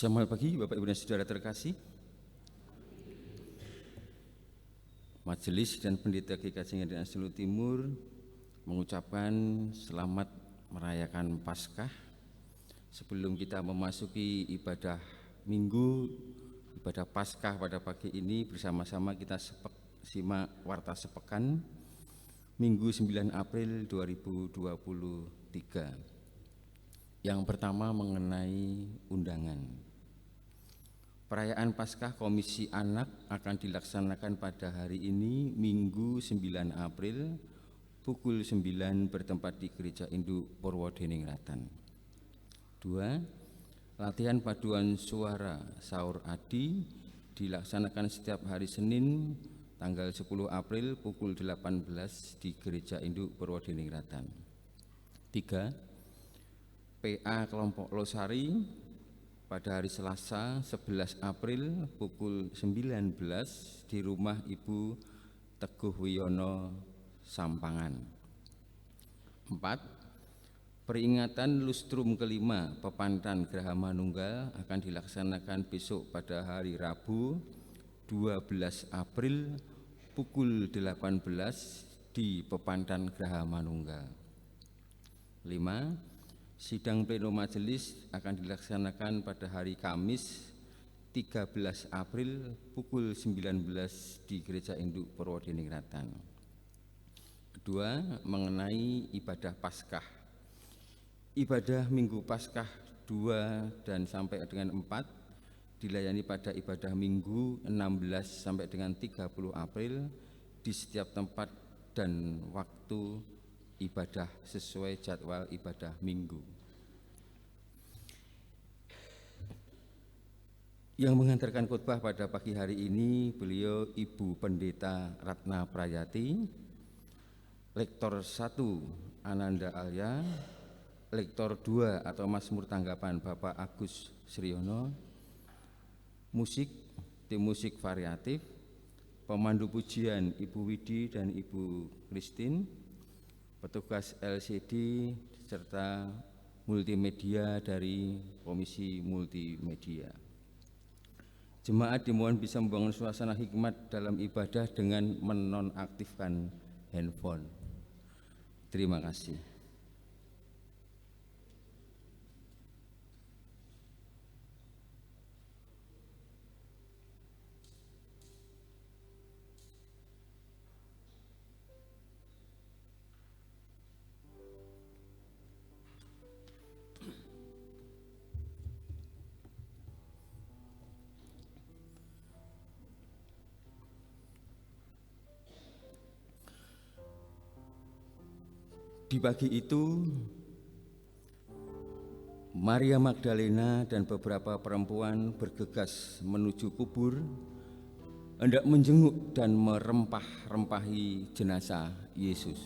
Selamat pagi Bapak Ibu dan Saudara terkasih. Majelis dan Pendeta GKJ Ngadian Selu Timur mengucapkan selamat merayakan Paskah. Sebelum kita memasuki ibadah Minggu, ibadah Paskah pada pagi ini, bersama-sama kita simak warta sepekan Minggu 9 April 2023. Yang pertama mengenai undangan. Perayaan Paskah Komisi Anak akan dilaksanakan pada hari ini Minggu 9 April pukul 9 bertempat di Gereja Induk Purwodiningrat. 2. Latihan paduan suara Saur Adi dilaksanakan setiap hari Senin tanggal 10 April pukul 18 di Gereja Induk Purwodiningrat. 3. PA kelompok Losari pada hari Selasa 11 April pukul 19 di rumah Ibu Teguh Wiono, Sampangan. 4. Peringatan lustrum kelima Pepantan Graha Manunggal akan dilaksanakan besok pada hari Rabu 12 April pukul 18 di Pepantan Graha Manunggal. 5. Sidang pleno majelis akan dilaksanakan pada hari Kamis 13 April pukul 19 di Gereja Induk Purwodiningrat. Kedua, mengenai ibadah Paskah. Ibadah Minggu Paskah 2 dan sampai dengan 4 dilayani pada ibadah Minggu 16 sampai dengan 30 April di setiap tempat dan waktu ibadah sesuai jadwal ibadah Minggu. Yang mengantarkan khotbah pada pagi hari ini beliau Ibu Pendeta Ratna Prayati, Lektor 1 Ananda Alya, Lektor 2 atau Mazmur Tanggapan Bapak Agus Sriono, musik, tim musik variatif, pemandu pujian Ibu Widi dan Ibu Christine, petugas LCD serta multimedia dari Komisi Multimedia. Jemaat dimohon bisa membangun suasana hikmat dalam ibadah dengan menonaktifkan handphone. Terima kasih. Di pagi itu, Maria Magdalena dan beberapa perempuan bergegas menuju kubur, hendak menjenguk dan merempah-rempahi jenazah Yesus.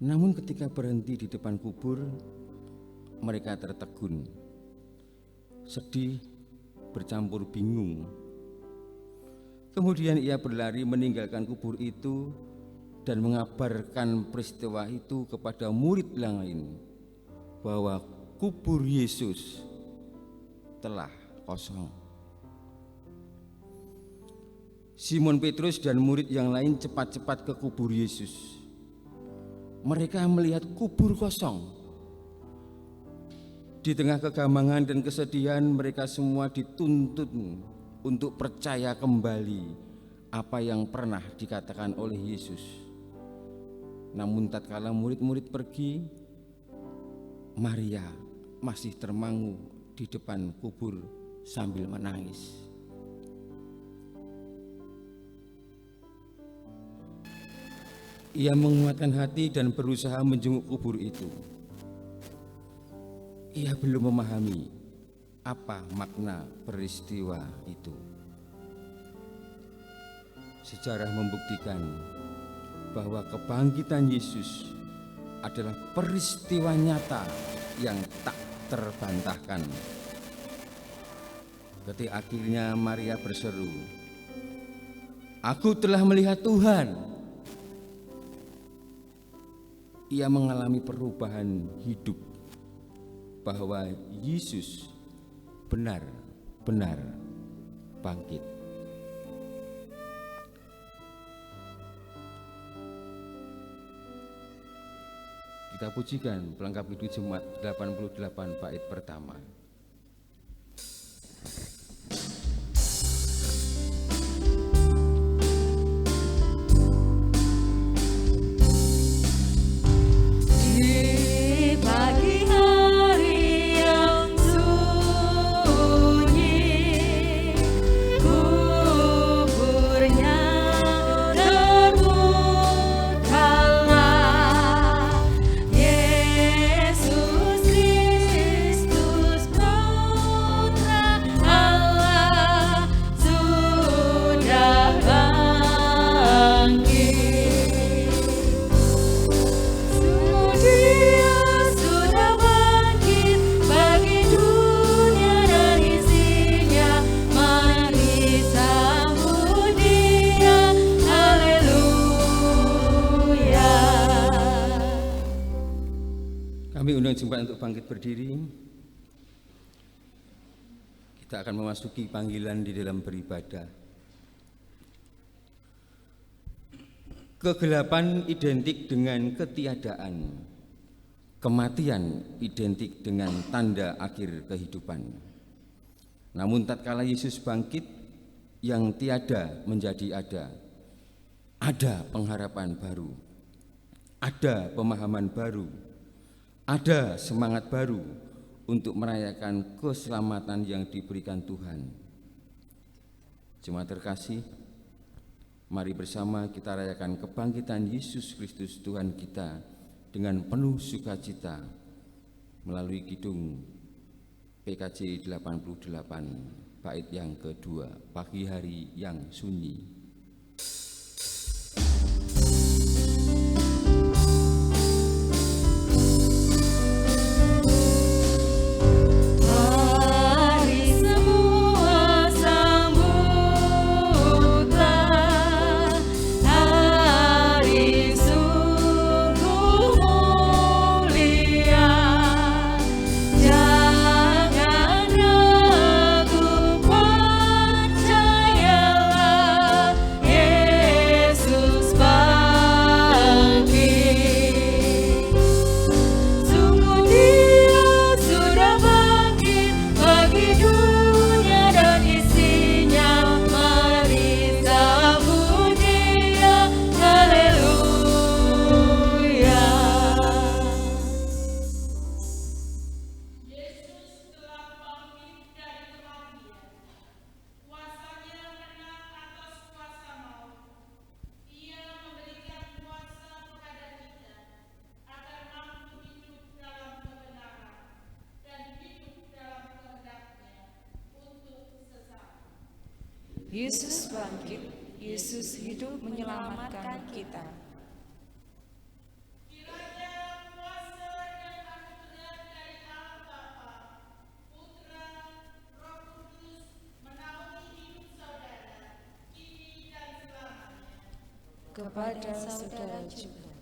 Namun ketika berhenti di depan kubur, mereka tertegun, sedih, bercampur bingung. Kemudian ia berlari meninggalkan kubur itu dan mengabarkan peristiwa itu kepada murid yang lain bahwa kubur Yesus telah kosong. Simon Petrus dan murid yang lain cepat-cepat ke kubur Yesus. Mereka melihat kubur kosong. Di tengah kegamangan dan kesedihan, mereka semua dituntut untuk percaya kembali apa yang pernah dikatakan oleh Yesus. Namun tatkala murid-murid pergi, Maria masih termangu di depan kubur sambil menangis. Ia menguatkan hati dan berusaha menjenguk kubur itu. Ia belum memahami apa makna peristiwa itu. Sejarah membuktikan bahwa kebangkitan Yesus adalah peristiwa nyata yang tak terbantahkan. Ketika akhirnya Maria berseru, "Aku telah melihat Tuhan." Ia mengalami perubahan hidup bahwa Yesus benar-benar bangkit. Kita pujikan pelengkap hidup Jemaat 88 bait pertama. Jemaat untuk bangkit berdiri. Kita akan memasuki panggilan di dalam beribadah. Kegelapan identik dengan ketiadaan. Kematian identik dengan tanda akhir kehidupan. Namun tatkala Yesus bangkit, yang tiada menjadi ada. Ada pengharapan baru. Ada pemahaman baru. Ada semangat baru untuk merayakan keselamatan yang diberikan Tuhan. Jemaat terkasih, mari bersama kita rayakan kebangkitan Yesus Kristus Tuhan kita dengan penuh sukacita melalui kidung PKJ 88 bait yang kedua, pagi hari yang sunyi. Yesus bangkit, Yesus hidup menyelamatkan kita. Kiranya kuasa dan anugerah dari Allah Bapa, Putra, Roh Kudus menaungi hidup saudara, kini dan selamanya. Kepada saudara juga.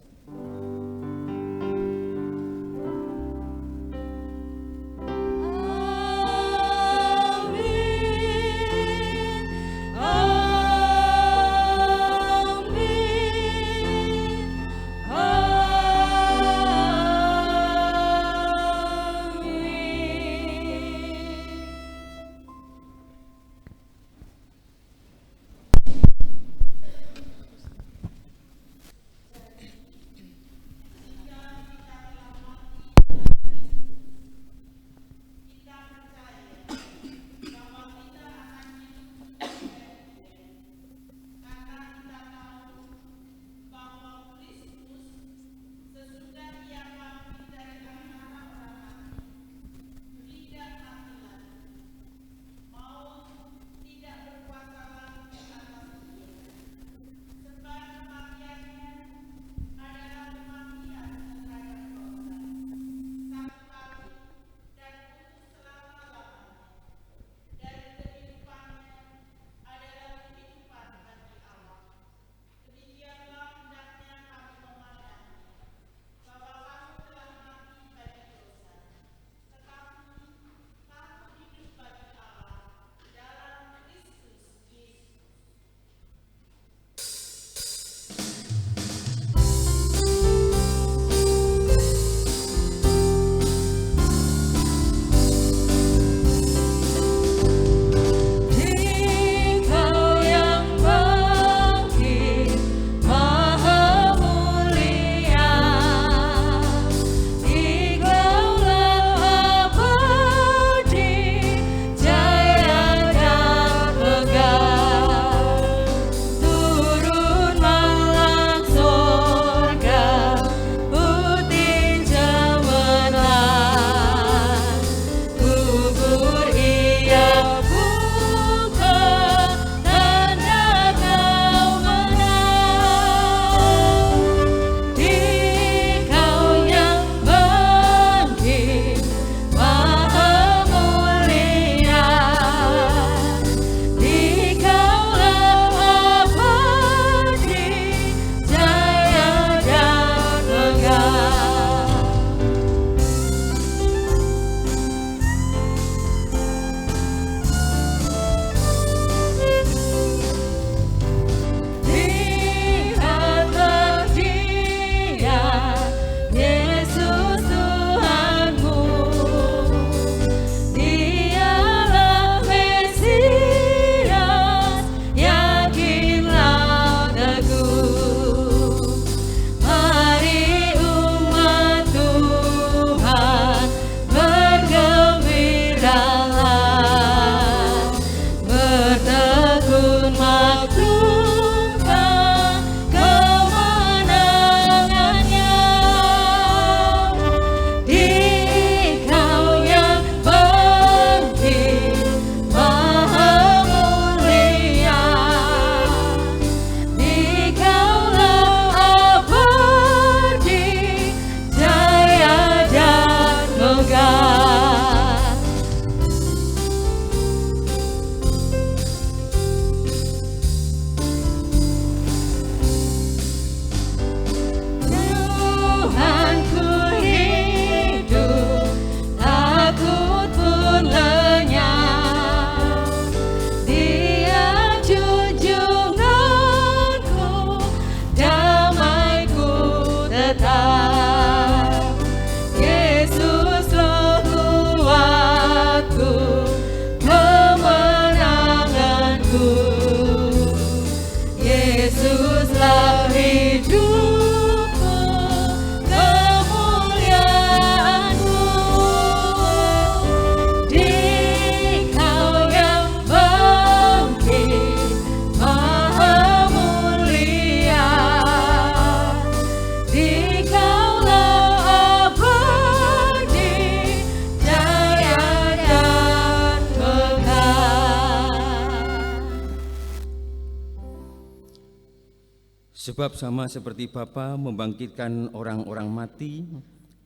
Sebab sama seperti Bapa membangkitkan orang-orang mati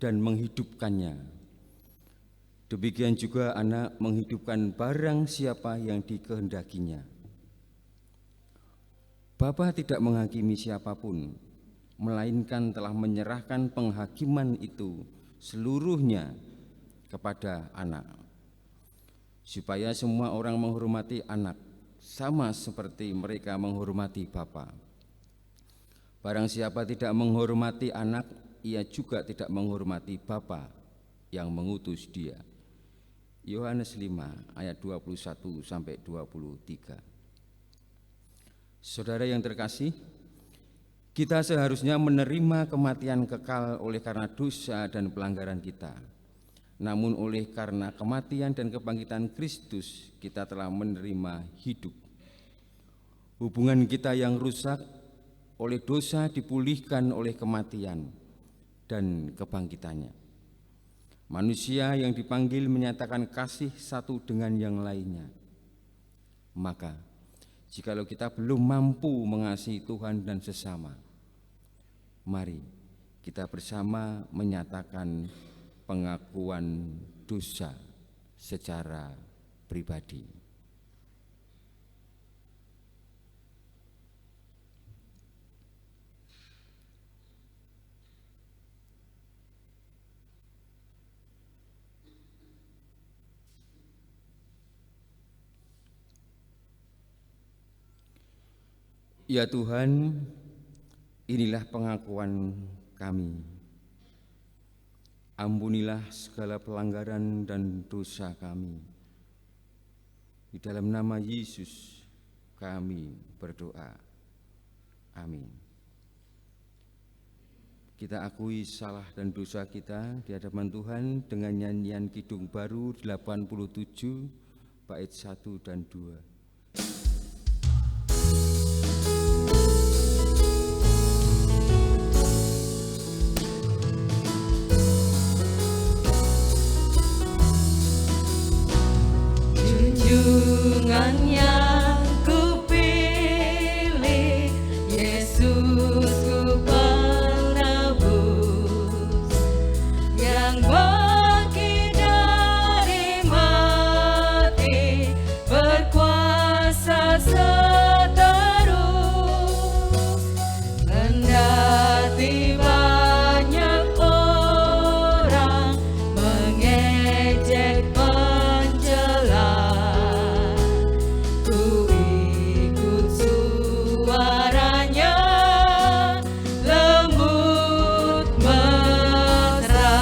dan menghidupkannya, demikian juga Anak menghidupkan barang siapa yang dikehendakinya. Bapa tidak menghakimi siapapun, melainkan telah menyerahkan penghakiman itu seluruhnya kepada Anak, supaya semua orang menghormati Anak sama seperti mereka menghormati Bapa. Barang siapa tidak menghormati Anak, ia juga tidak menghormati Bapa yang mengutus Dia. Yohanes 5 ayat 21 sampai 23. Saudara yang terkasih, kita seharusnya menerima kematian kekal oleh karena dosa dan pelanggaran kita. Namun oleh karena kematian dan kebangkitan Kristus, kita telah menerima hidup. Hubungan kita yang rusak oleh dosa dipulihkan oleh kematian dan kebangkitannya. Manusia yang dipanggil menyatakan kasih satu dengan yang lainnya. Maka, jikalau kita belum mampu mengasihi Tuhan dan sesama, mari kita bersama menyatakan pengakuan dosa secara pribadi. Ya Tuhan, inilah pengakuan kami. Ampunilah segala pelanggaran dan dosa kami. Di dalam nama Yesus kami berdoa. Amin. Kita akui salah dan dosa kita di hadapan Tuhan dengan nyanyian Kidung Baru 87 bait 1 dan 2. Junjungan yang kupilih, Yesus ku penebus, yang bangkit dari mati, berkuasa seterus. Kendati banyak orang mengejek mencela, ku ikut suaranya lembut mesra.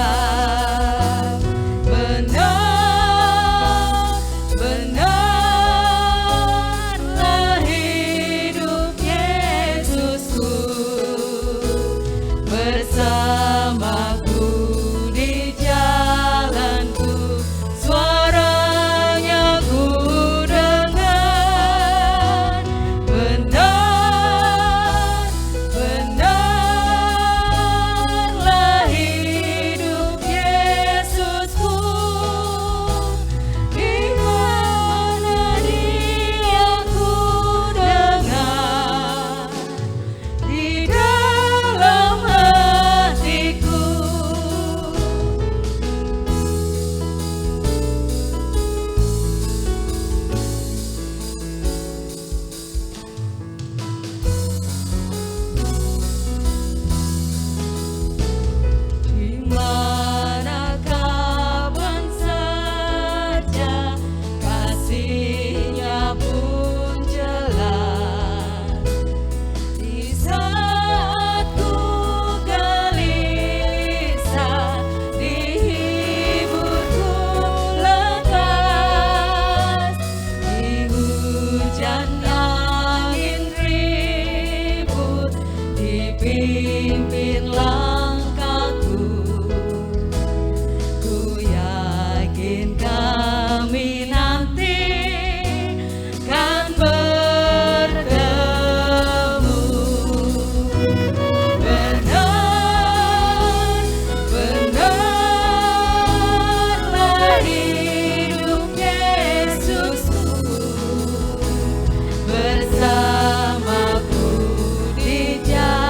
Benarlah hidup Yesusku, bersamaku di jalanku, suaranya ku dengar. Benarlah hidup Yesusku, di mana Dia ku dengar, di dalam hatiku. Di mana kapan saja kasih-Nya pun jelas. Di saat ku gelisah, dihibur ku lekas. Di hujan angin ribut, dipimpin langkahku. Ku yakin kami nanti kan bertemu. Benarlah hidup Yesusku, bersamaku di jalan.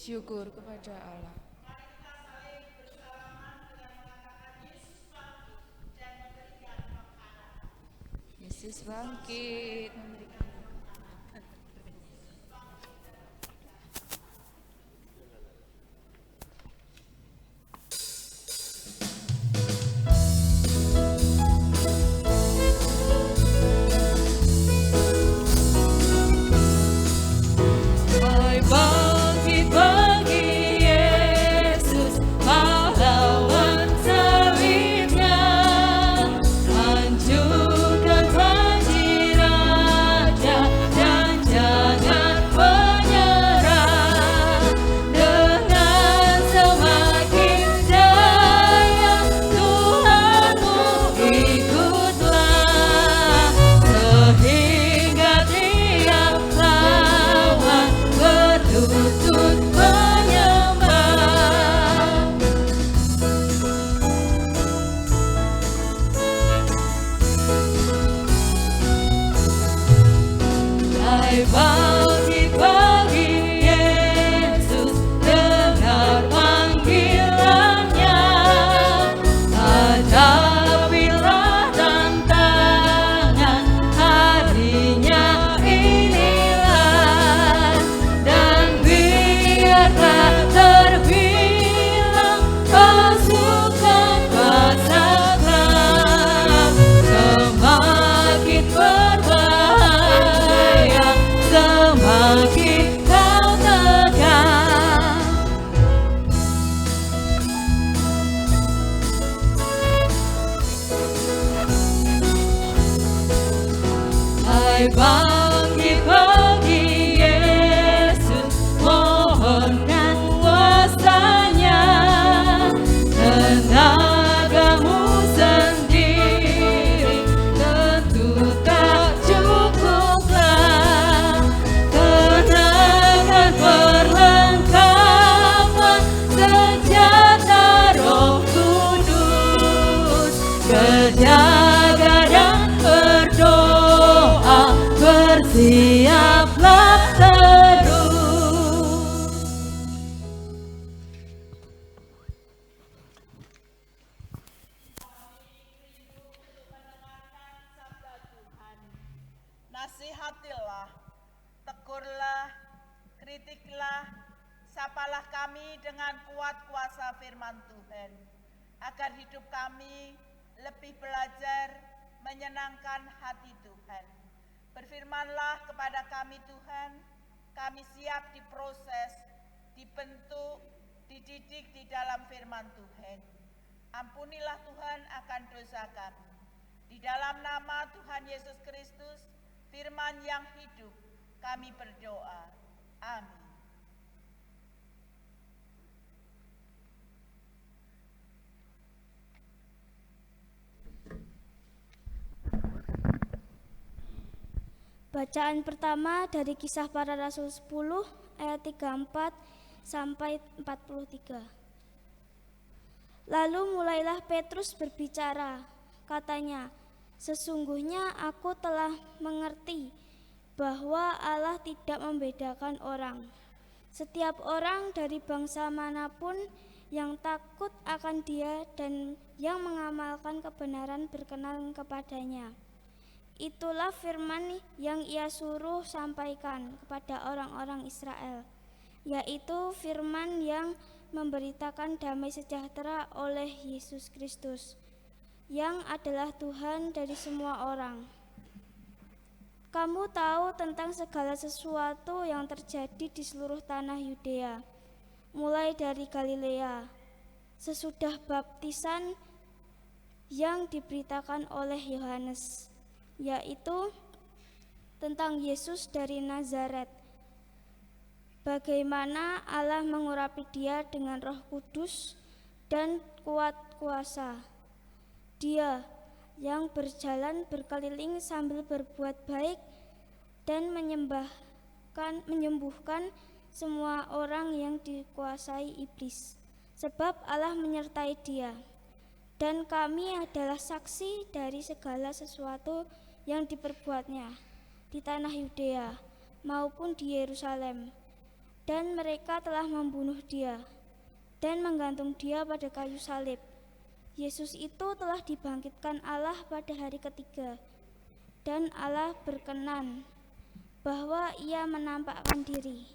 Syukur kepada Allah. Yesus bangkit. Bangkit bagi Yesus, pahlawan salibnya, hancurkan janji raja dan jangan menyerah. Dengan semakin jaya Tuhanmu ikutlah, sehingga tiap lawan berlutut menyembah. Hai bangkit bagi Yesus, dengar panggilannya, hadapilah tantangan, harinya inilah, dan biarlah terbilang pasukan pasaklah, semakin berbahaya, semakin kau tegar. Hai bangkit bagi Yesus, mohonkan kuasa-Nya, tenagamu sendiri tentu tak cukuplah. Kenakan perlengkapan senjata Roh Kudus, berjaga dan berdoa, bersiaplah terus. Sabda Tuhan. Nasihatilah, tegurlah, kritiklah, sapalah kami dengan kuat kuasa firman Tuhan, agar hidup kami lebih belajar menyenangkan hati Tuhan. Berfirmanlah kepada kami Tuhan, kami siap diproses, dibentuk, dididik di dalam firman Tuhan. Ampunilah Tuhan akan dosa kami. Di dalam nama Tuhan Yesus Kristus, firman yang hidup, kami berdoa. Amin. Bacaan pertama dari Kisah Para Rasul 10 ayat 34 sampai 43. Lalu mulailah Petrus berbicara, katanya, "Sesungguhnya aku telah mengerti bahwa Allah tidak membedakan orang. Setiap orang dari bangsa manapun yang takut akan Dia dan yang mengamalkan kebenaran berkenan kepadanya. Itulah firman yang Ia suruh sampaikan kepada orang-orang Israel, yaitu firman yang memberitakan damai sejahtera oleh Yesus Kristus, yang adalah Tuhan dari semua orang. Kamu tahu tentang segala sesuatu yang terjadi di seluruh tanah Yudea, mulai dari Galilea, sesudah baptisan yang diberitakan oleh Yohanes, yaitu tentang Yesus dari Nazaret, bagaimana Allah mengurapi Dia dengan Roh Kudus dan kuat kuasa. Dia yang berjalan berkeliling sambil berbuat baik dan menyembuhkan semua orang yang dikuasai iblis, sebab Allah menyertai Dia. Dan kami adalah saksi dari segala sesuatu yang diperbuatnya di tanah Yudea maupun di Yerusalem, dan mereka telah membunuh Dia dan menggantung Dia pada kayu salib. Yesus itu telah dibangkitkan Allah pada hari ketiga, dan Allah berkenan bahwa Ia menampakkan diri,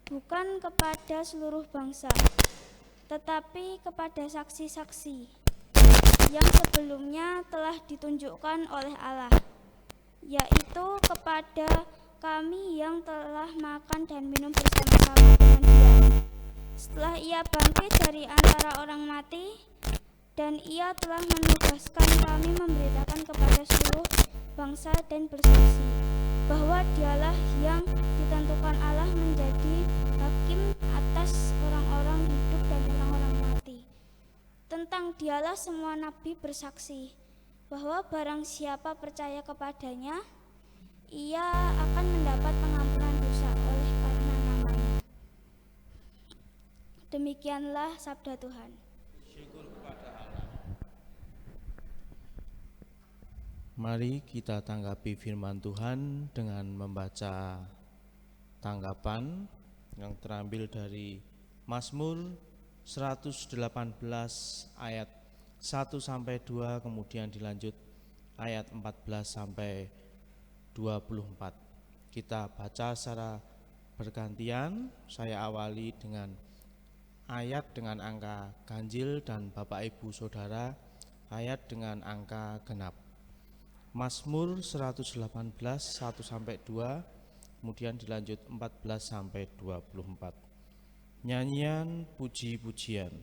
bukan kepada seluruh bangsa, tetapi kepada saksi-saksi yang sebelumnya telah ditunjukkan oleh Allah, yaitu kepada kami yang telah makan dan minum bersama-sama dengan Dia setelah Ia bangkit dari antara orang mati, dan Ia telah menugaskan kami memberitakan kepada seluruh bangsa dan bersaksi bahwa Dialah yang ditentukan Allah menjadi hakim atas orang-orang hidup dan orang-orang mati. Tentang Dialah semua nabi bersaksi bahwa barang siapa percaya kepadanya, ia akan mendapat pengampunan dosa oleh karena namanya. Demikianlah sabda Tuhan. Mari kita tanggapi firman Tuhan dengan membaca tanggapan yang terambil dari Mazmur 118 ayat 1 sampai 2, kemudian dilanjut ayat 14 sampai 24. Kita baca secara bergantian. Saya awali dengan ayat dengan angka ganjil dan Bapak Ibu Saudara ayat dengan angka genap. Mazmur 118 1 sampai 2, kemudian dilanjut 14 sampai 24. Nyanyian puji-pujian.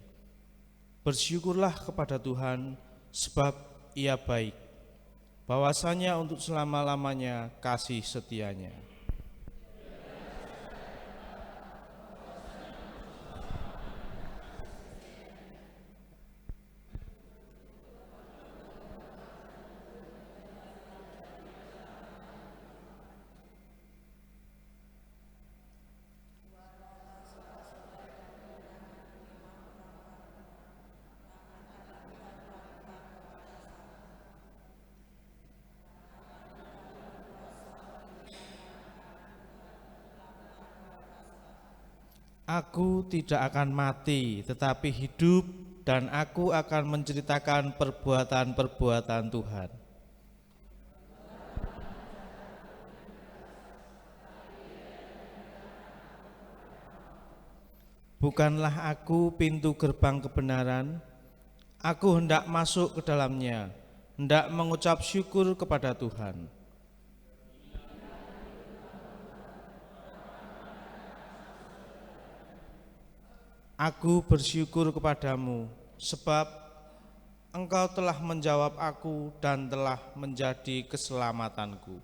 Bersyukurlah kepada Tuhan sebab Ia baik, bahwasanya untuk selama-lamanya kasih setianya. Aku tidak akan mati, tetapi hidup, dan aku akan menceritakan perbuatan-perbuatan Tuhan. Bukanlah aku pintu gerbang kebenaran, aku hendak masuk ke dalamnya, hendak mengucap syukur kepada Tuhan. Aku bersyukur kepadamu, sebab Engkau telah menjawab aku dan telah menjadi keselamatanku.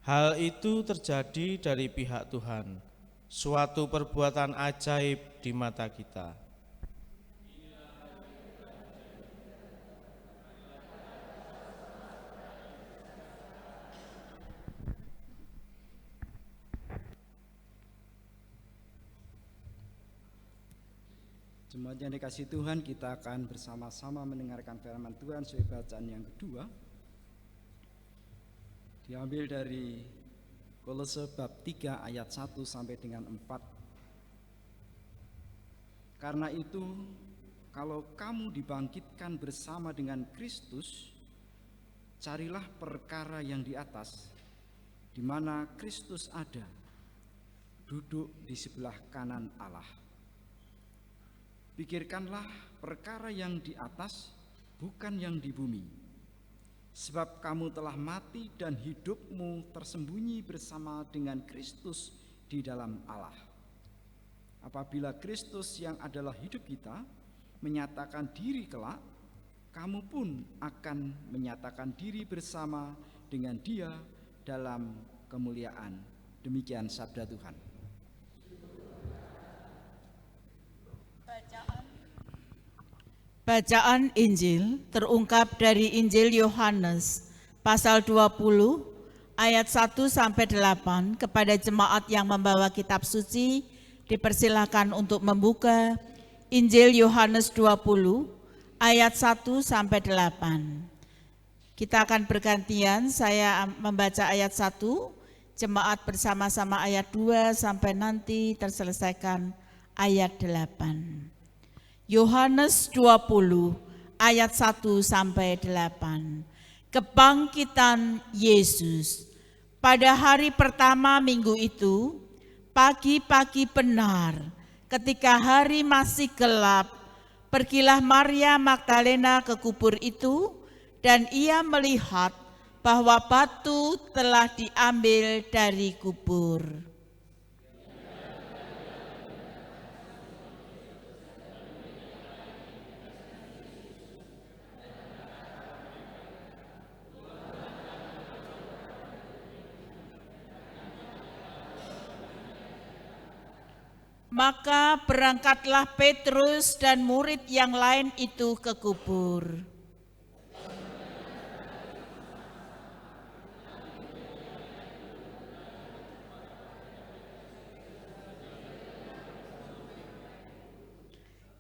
Hal itu terjadi dari pihak Tuhan, suatu perbuatan ajaib di mata kita. Jemaat yang dikasihi Tuhan, kita akan bersama-sama mendengarkan firman Tuhan sebagai bacaan yang kedua. Diambil dari Kolose bab 3 ayat 1 sampai dengan 4. Karena itu, kalau kamu dibangkitkan bersama dengan Kristus, carilah perkara yang di atas, di mana Kristus ada, duduk di sebelah kanan Allah. Pikirkanlah perkara yang di atas, bukan yang di bumi. Sebab kamu telah mati dan hidupmu tersembunyi bersama dengan Kristus di dalam Allah. Apabila Kristus yang adalah hidup kita menyatakan diri kelak, kamu pun akan menyatakan diri bersama dengan Dia dalam kemuliaan. Demikian sabda Tuhan. Bacaan Injil terungkap dari Injil Yohanes pasal 20 ayat 1 sampai 8. Kepada jemaat yang membawa kitab suci dipersilakan untuk membuka Injil Yohanes 20 ayat 1 sampai 8. Kita akan bergantian, saya membaca ayat 1, jemaat bersama-sama ayat 2 sampai nanti terselesaikan ayat 8. Yohanes 20 ayat 1 sampai 8. Kebangkitan Yesus. Pada hari pertama minggu itu, pagi-pagi benar, ketika hari masih gelap, pergilah Maria Magdalena ke kubur itu, dan ia melihat bahwa batu telah diambil dari kubur. Maka berangkatlah Petrus dan murid yang lain itu ke kubur.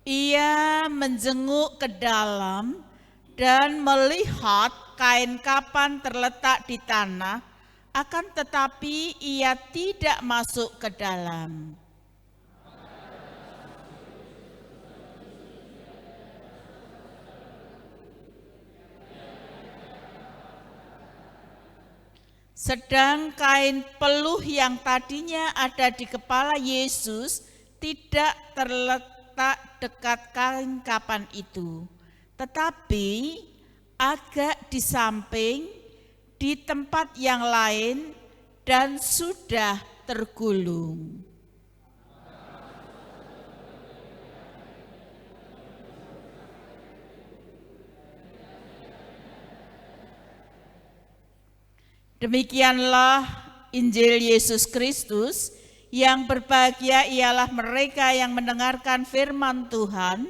Ia menjenguk ke dalam dan melihat kain kapan terletak di tanah, akan tetapi ia tidak masuk ke dalam. Sedang kain peluh yang tadinya ada di kepala Yesus tidak terletak dekat kain kapan itu, tetapi agak di samping di tempat yang lain dan sudah tergulung. Demikianlah Injil Yesus Kristus. Yang berbahagia ialah mereka yang mendengarkan firman Tuhan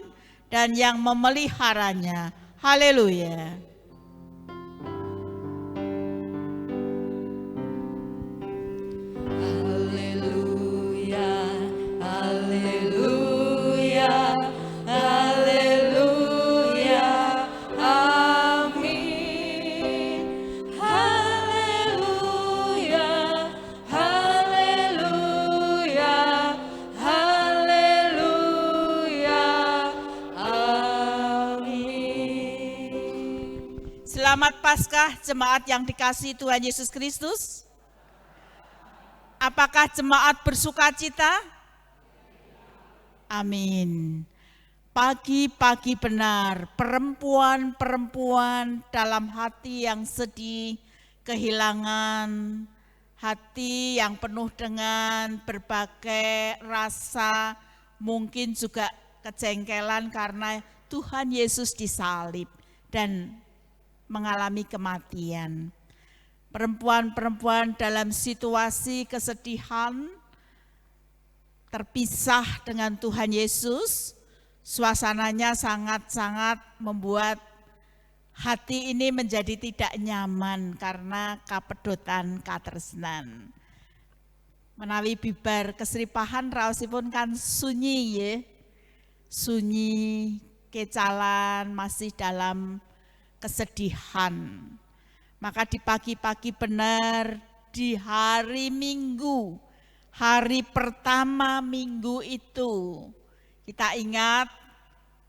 dan yang memeliharanya. Haleluya. Haleluya, haleluya, haleluya, amin. Haleluya, haleluya, haleluya, amin. Selamat Paskah jemaat yang dikasihi Tuhan Yesus Kristus. Apakah jemaat bersukacita? Amin. Pagi-pagi benar, perempuan-perempuan dalam hati yang sedih, kehilangan, hati yang penuh dengan berbagai rasa, mungkin juga kejengkelan karena Tuhan Yesus disalib dan mengalami kematian. Perempuan-perempuan dalam situasi kesedihan, terpisah dengan Tuhan Yesus, suasananya sangat-sangat membuat hati ini menjadi tidak nyaman karena kapedotan katresnan. Menawi bibar kesripahan raosipun kan sunyi ya, sunyi kecalan masih dalam kesedihan. Maka di pagi-pagi benar di hari Minggu, hari pertama minggu itu, kita ingat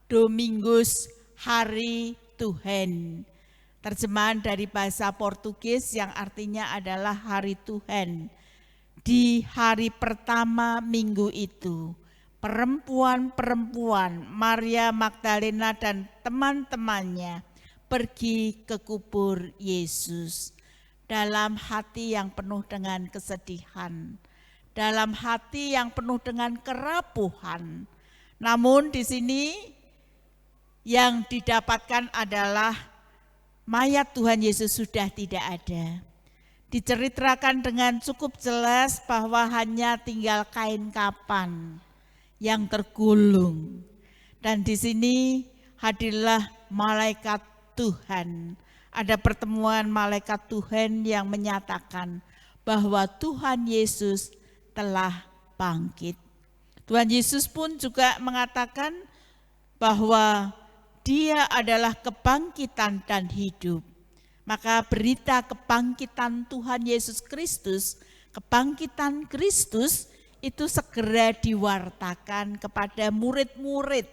Domingus, hari Tuhan. Terjemahan dari bahasa Portugis yang artinya adalah hari Tuhan. Di hari pertama minggu itu, perempuan-perempuan Maria Magdalena dan teman-temannya pergi ke kubur Yesus dalam hati yang penuh dengan kesedihan, dalam hati yang penuh dengan kerapuhan. Namun di sini yang didapatkan adalah mayat Tuhan Yesus sudah tidak ada. Diceritakan dengan cukup jelas bahwa hanya tinggal kain kapan yang tergulung. Dan di sini hadirlah malaikat Tuhan. Ada pertemuan malaikat Tuhan yang menyatakan bahwa Tuhan Yesus telah bangkit. Tuhan Yesus pun juga mengatakan bahwa Dia adalah kebangkitan dan hidup. Maka berita kebangkitan Tuhan Yesus Kristus, kebangkitan Kristus itu segera diwartakan kepada murid-murid.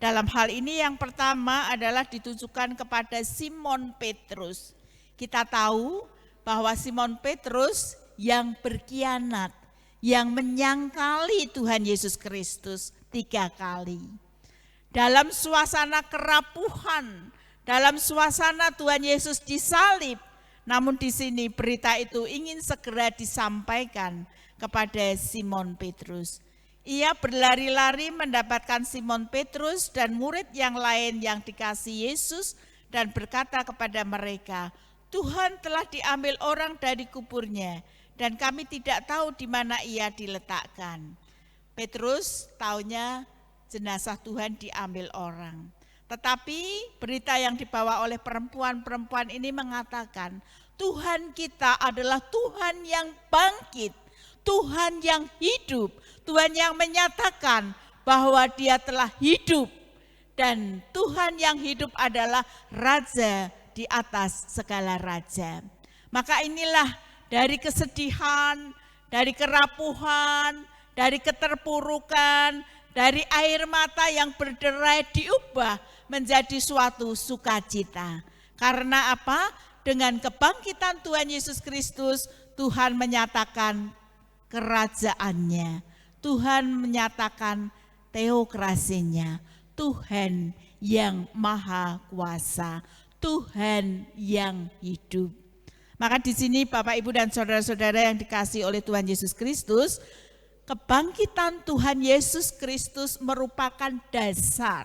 Dalam hal ini yang pertama adalah ditujukan kepada Simon Petrus. Kita tahu bahwa Simon Petrus yang berkhianat, yang menyangkali Tuhan Yesus Kristus 3 kali. Dalam suasana kerapuhan, dalam suasana Tuhan Yesus disalib, namun di sini berita itu ingin segera disampaikan kepada Simon Petrus. Ia berlari-lari mendapatkan Simon Petrus dan murid yang lain yang dikasihi Yesus dan berkata kepada mereka, Tuhan telah diambil orang dari kuburnya dan kami tidak tahu di mana ia diletakkan. Petrus taunya jenazah Tuhan diambil orang. Tetapi berita yang dibawa oleh perempuan-perempuan ini mengatakan, Tuhan kita adalah Tuhan yang bangkit, Tuhan yang hidup, Tuhan yang menyatakan bahwa Dia telah hidup. Dan Tuhan yang hidup adalah Raja di atas segala raja. Maka inilah dari kesedihan, dari kerapuhan, dari keterpurukan, dari air mata yang berderai diubah menjadi suatu sukacita. Karena apa? Dengan kebangkitan Tuhan Yesus Kristus, Tuhan menyatakan kerajaannya. Tuhan menyatakan teokrasinya. Tuhan yang maha kuasa. Tuhan yang hidup. Maka di sini Bapak, Ibu, dan saudara-saudara yang dikasihi oleh Tuhan Yesus Kristus, kebangkitan Tuhan Yesus Kristus merupakan dasar,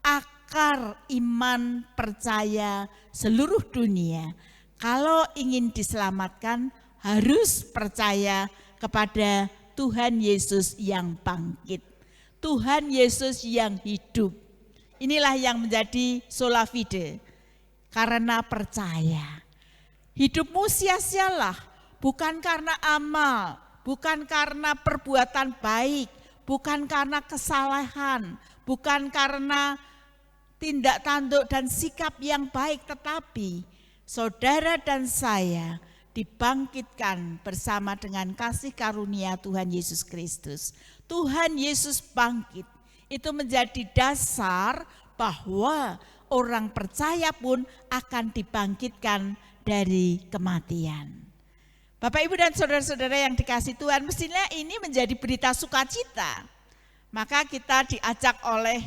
akar iman percaya seluruh dunia. Kalau ingin diselamatkan harus percaya kepada Tuhan Yesus yang bangkit, Tuhan Yesus yang hidup. Inilah yang menjadi sola fide, karena percaya. Hidupmu sia-sialah bukan karena amal, bukan karena perbuatan baik, bukan karena kesalahan, bukan karena tindak tanduk dan sikap yang baik, tetapi saudara dan saya dibangkitkan bersama dengan kasih karunia Tuhan Yesus Kristus. Tuhan Yesus bangkit, itu menjadi dasar bahwa orang percaya pun akan dibangkitkan dari kematian. Bapak, Ibu, dan saudara-saudara yang dikasihi Tuhan, mestinya ini menjadi berita sukacita. Maka kita diajak oleh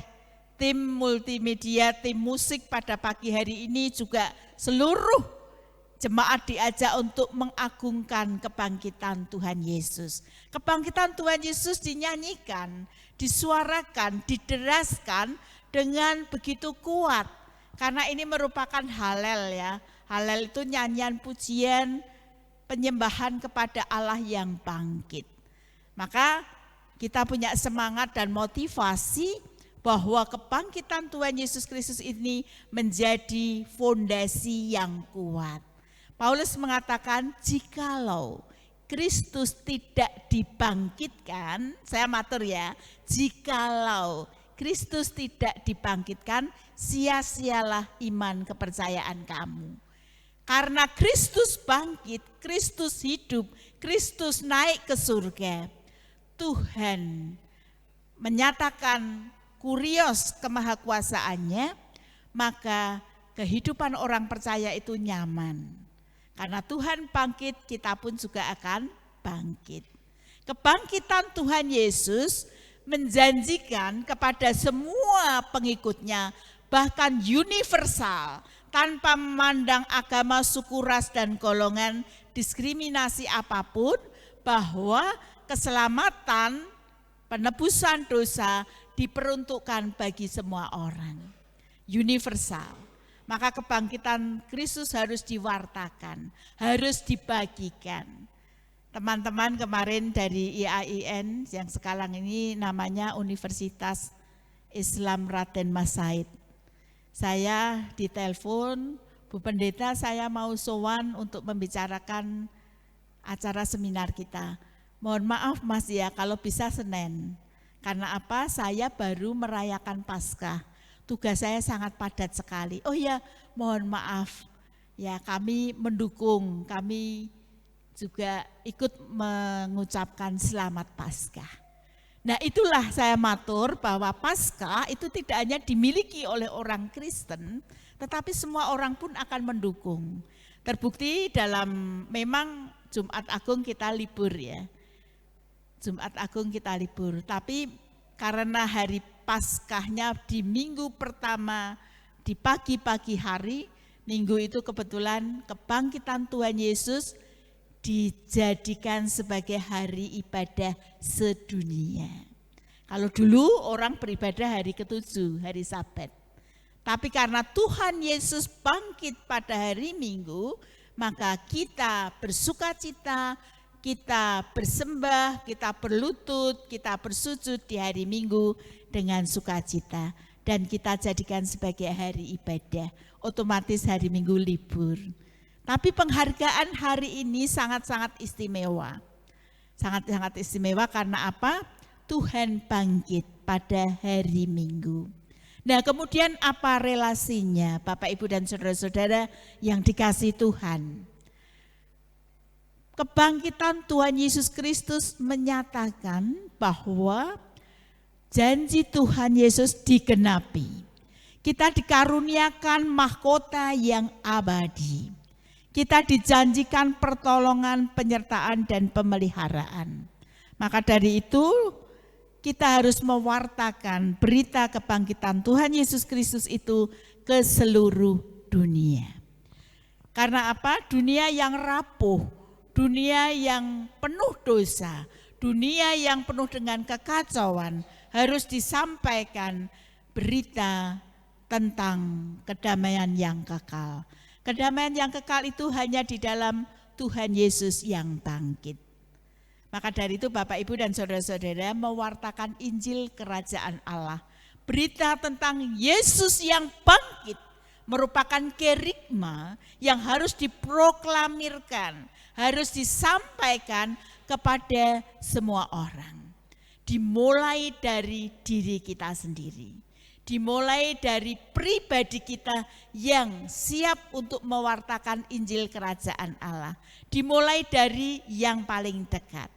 tim multimedia, tim musik pada pagi hari ini, juga seluruh jemaat diajak untuk mengagungkan kebangkitan Tuhan Yesus. Kebangkitan Tuhan Yesus dinyanyikan, disuarakan, dideraskan dengan begitu kuat. Karena ini merupakan halel ya. Halel itu nyanyian pujian, penyembahan kepada Allah yang bangkit. Maka kita punya semangat dan motivasi bahwa kebangkitan Tuhan Yesus Kristus ini menjadi fondasi yang kuat. Paulus mengatakan, jikalau Kristus tidak dibangkitkan, saya matur ya, jikalau Kristus tidak dibangkitkan, sia-sialah iman kepercayaan kamu. Karena Kristus bangkit, Kristus hidup, Kristus naik ke surga, Tuhan menyatakan kurios kemahakuasaannya, maka kehidupan orang percaya itu nyaman. Karena Tuhan bangkit, kita pun juga akan bangkit. Kebangkitan Tuhan Yesus menjanjikan kepada semua pengikutnya, bahkan universal, tanpa memandang agama, suku, ras, dan golongan, diskriminasi apapun, bahwa keselamatan, penebusan dosa diperuntukkan bagi semua orang. Universal. Maka kebangkitan Kristus harus diwartakan, harus dibagikan. Teman-teman kemarin dari IAIN yang sekarang ini namanya Universitas Islam Raden Mas Said. Saya ditelepon, Bu Pendeta, saya mau sowan untuk membicarakan acara seminar kita. Mohon maaf Mas ya, kalau bisa Senin. Karena apa? Saya baru merayakan Paskah. Tugas saya sangat padat sekali. Oh ya, mohon maaf. ya kami mendukung, kami juga ikut mengucapkan selamat Paskah. Nah itulah saya matur bahwa Paskah itu tidak hanya dimiliki oleh orang Kristen, tetapi semua orang pun akan mendukung. Terbukti dalam memang Jumat Agung kita libur ya. Jumat Agung kita libur, tapi karena hari Paskahnya di minggu pertama di pagi-pagi hari, minggu itu kebetulan kebangkitan Tuhan Yesus dijadikan sebagai hari ibadah sedunia. Kalau dulu orang beribadah hari ke-7, hari Sabat. Tapi karena Tuhan Yesus bangkit pada hari Minggu, maka kita bersukacita, kita bersembah, kita berlutut, kita bersujud di hari Minggu dengan sukacita. Dan kita jadikan sebagai hari ibadah, otomatis hari Minggu libur. Tapi penghargaan hari ini sangat-sangat istimewa. Sangat-sangat istimewa karena apa? Tuhan bangkit pada hari Minggu. Nah kemudian apa relasinya Bapak Ibu dan saudara-saudara yang dikasihi Tuhan? Kebangkitan Tuhan Yesus Kristus menyatakan bahwa janji Tuhan Yesus digenapi. Kita dikaruniakan mahkota yang abadi. Kita dijanjikan pertolongan, penyertaan, dan pemeliharaan. Maka dari itu kita harus mewartakan berita kebangkitan Tuhan Yesus Kristus itu ke seluruh dunia. Karena apa? Dunia yang rapuh, dunia yang penuh dosa, dunia yang penuh dengan kekacauan, harus disampaikan berita tentang kedamaian yang kekal. Kedamaian yang kekal itu hanya di dalam Tuhan Yesus yang bangkit. Maka dari itu Bapak Ibu dan saudara-saudara mewartakan Injil Kerajaan Allah. Berita tentang Yesus yang bangkit merupakan kerigma yang harus diproklamirkan, harus disampaikan kepada semua orang. Dimulai dari diri kita sendiri. Dimulai dari pribadi kita yang siap untuk mewartakan Injil Kerajaan Allah. Dimulai dari yang paling dekat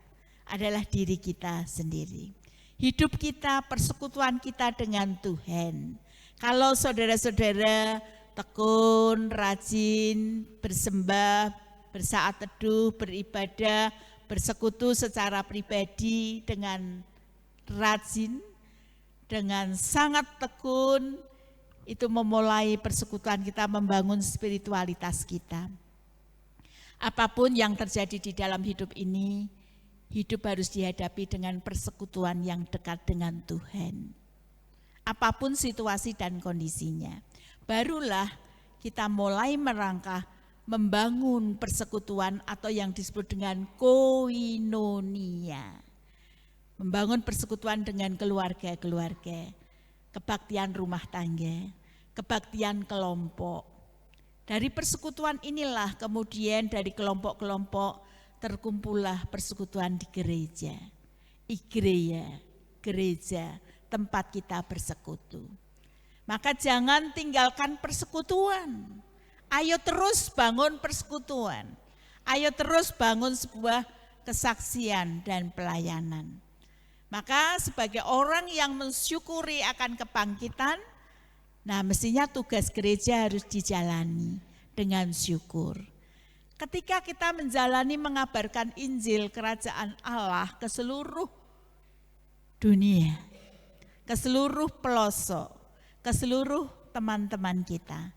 adalah diri kita sendiri. Hidup kita, persekutuan kita dengan Tuhan. Kalau saudara-saudara tekun, rajin, bersembah, bersaat teduh, beribadah, bersekutu secara pribadi dengan rajin, dengan sangat tekun, itu memulai persekutuan kita, membangun spiritualitas kita. Apapun yang terjadi di dalam hidup ini, hidup harus dihadapi dengan persekutuan yang dekat dengan Tuhan. Apapun situasi dan kondisinya, barulah kita mulai merangkah membangun persekutuan atau yang disebut dengan koinonia. Membangun persekutuan dengan keluarga-keluarga, kebaktian rumah tangga, kebaktian kelompok. Dari persekutuan inilah kemudian dari kelompok-kelompok terkumpullah persekutuan di gereja. Igreja, gereja, tempat kita bersekutu. Maka jangan tinggalkan persekutuan. Ayo terus bangun persekutuan. Ayo terus bangun sebuah kesaksian dan pelayanan. Maka sebagai orang yang mensyukuri akan kebangkitan, nah mestinya tugas gereja harus dijalani dengan syukur. Ketika kita menjalani mengabarkan Injil Kerajaan Allah ke seluruh dunia, ke seluruh pelosok, ke seluruh teman-teman kita,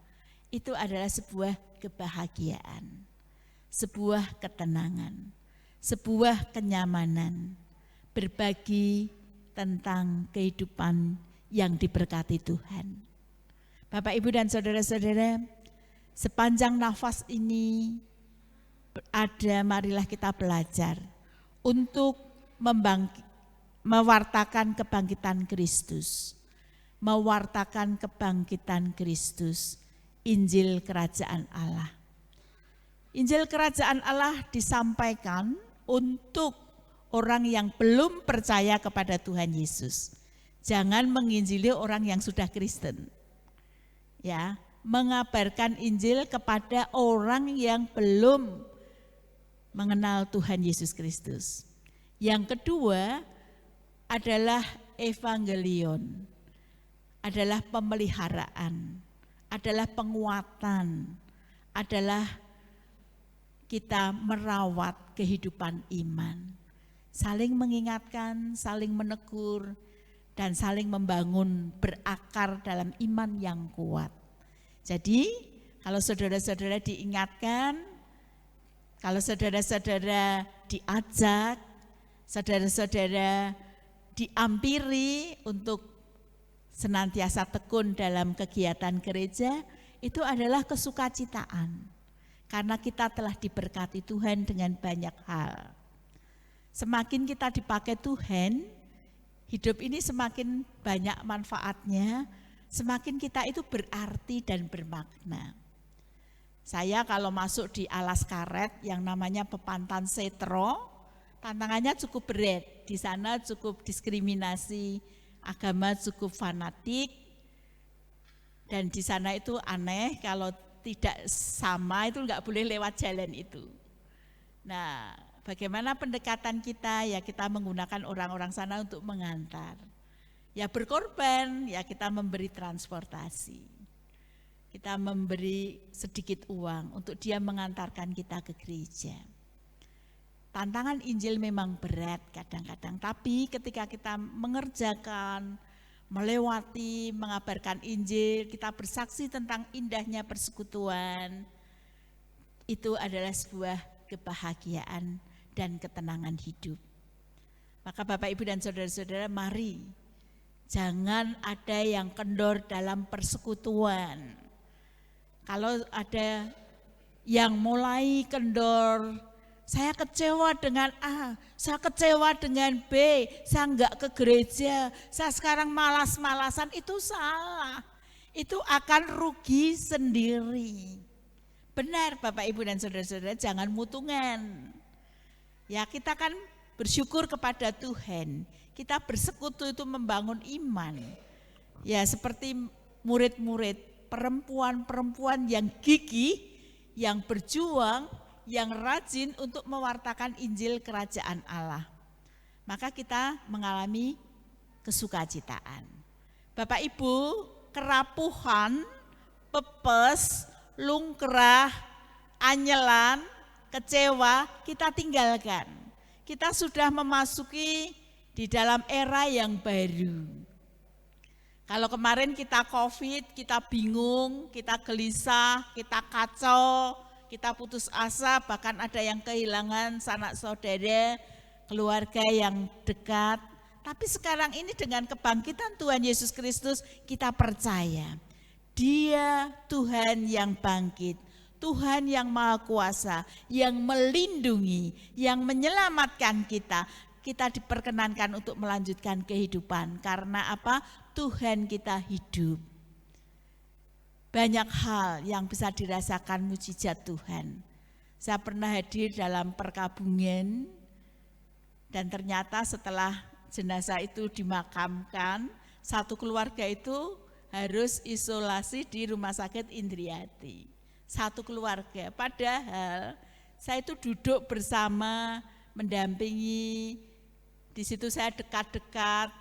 itu adalah sebuah kebahagiaan, sebuah ketenangan, sebuah kenyamanan, berbagi tentang kehidupan yang diberkati Tuhan. Bapak, Ibu, dan saudara-saudara, sepanjang nafas ini marilah kita belajar untuk mewartakan kebangkitan Kristus. Mewartakan kebangkitan Kristus, Injil Kerajaan Allah. Injil Kerajaan Allah disampaikan untuk orang yang belum percaya kepada Tuhan Yesus. Jangan menginjili orang yang sudah Kristen. Ya, mengabarkan Injil kepada orang yang belum mengenal Tuhan Yesus Kristus. Yang kedua adalah evangelion, adalah pemeliharaan, adalah penguatan, adalah kita merawat kehidupan iman. Saling mengingatkan, saling menegur, dan saling membangun berakar dalam iman yang kuat. Jadi kalau saudara-saudara diingatkan, kalau saudara-saudara diajak, saudara-saudara diampiri untuk senantiasa tekun dalam kegiatan gereja, itu adalah kesukacitaan. Karena kita telah diberkati Tuhan dengan banyak hal. Semakin kita dipakai Tuhan, hidup ini semakin banyak manfaatnya, semakin kita itu berarti dan bermakna. Saya kalau masuk di alas karet yang namanya Pepantan Setro, tantangannya cukup berat. Di sana cukup diskriminasi, agama cukup fanatik, dan di sana itu aneh kalau tidak sama itu enggak boleh lewat jalan itu. Nah, bagaimana pendekatan kita? Ya kita menggunakan orang-orang sana untuk mengantar. Ya berkorban, ya kita memberi transportasi. Kita memberi sedikit uang untuk dia mengantarkan kita ke gereja. Tantangan Injil memang berat kadang-kadang, tapi ketika kita mengerjakan, melewati, mengabarkan Injil, kita bersaksi tentang indahnya persekutuan, itu adalah sebuah kebahagiaan dan ketenangan hidup. Maka Bapak, Ibu, dan saudara-saudara, mari jangan ada yang kendor dalam persekutuan. Kalau ada yang mulai kendor, saya kecewa dengan A, saya kecewa dengan B, saya enggak ke gereja, saya sekarang malas-malasan, itu salah. Itu akan rugi sendiri. Benar Bapak, Ibu, dan saudara-saudara, jangan mutungan. Ya kita kan bersyukur kepada Tuhan, kita bersekutu itu membangun iman. Ya seperti murid-murid, perempuan-perempuan yang gigih, yang berjuang, yang rajin untuk mewartakan Injil Kerajaan Allah. Maka kita mengalami kesukacitaan. Bapak Ibu, kerapuhan, pepes, lungkrah, anyelan, kecewa, kita tinggalkan. Kita sudah memasuki di dalam era yang baru. Kalau kemarin kita COVID, kita bingung, kita gelisah, kita kacau, kita putus asa, bahkan ada yang kehilangan sanak saudara, keluarga yang dekat. Tapi sekarang ini dengan kebangkitan Tuhan Yesus Kristus, kita percaya Dia Tuhan yang bangkit, Tuhan yang Maha Kuasa, yang melindungi, yang menyelamatkan kita. Kita diperkenankan untuk melanjutkan kehidupan. Karena apa? Tuhan kita hidup. Banyak hal yang bisa dirasakan mujizat Tuhan. Saya pernah hadir dalam perkabungan dan ternyata setelah jenazah itu dimakamkan, satu keluarga itu harus isolasi di Rumah Sakit Indriati. Satu keluarga, padahal saya itu duduk bersama, mendampingi, di situ saya dekat-dekat,